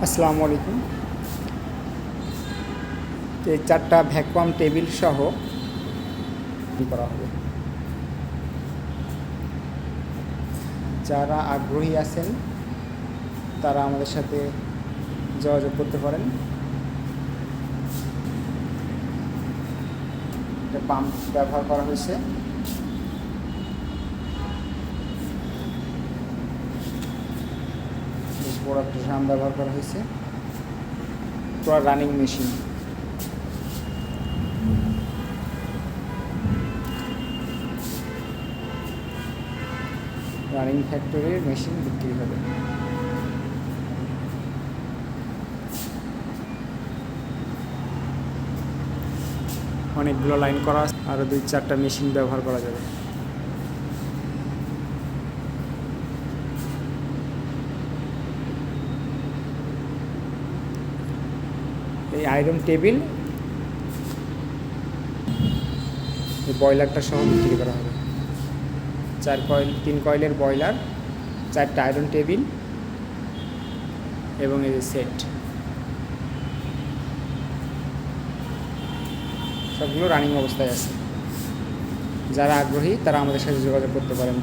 আসসালামু আলাইকুম। এই 4টা ভ্যাকুয়াম টেবিল সহ করা হবে। যারা আগ্রহী আছেন তারা আমাদের সাথে যোগাযোগ করতে পারেন। একটা পাম্প ব্যবহার করা হয়েছে। বেশ বড় একটা ড্রাম ব্যবহার করা হয়েছে। পুরো রানিং মেশিন। রানিং ফ্যাক্টরির মেশিন বিক্রি হবে। অনেকগুলো লাইন করা আছে, আরও 2-4টা মেশিন ব্যবহার করা যাবে। এই আয়রন টেবিল এই বয়লারটা সহ বিক্রি করা হবে। 3 কয়েলের বয়লার, 4টা আয়রন টেবিল এবং এই সেট সবগুলো রানিং অবস্থায় আছে। যারা আগ্রহী তারা আমাদের সাথে যোগাযোগ করতে পারেন।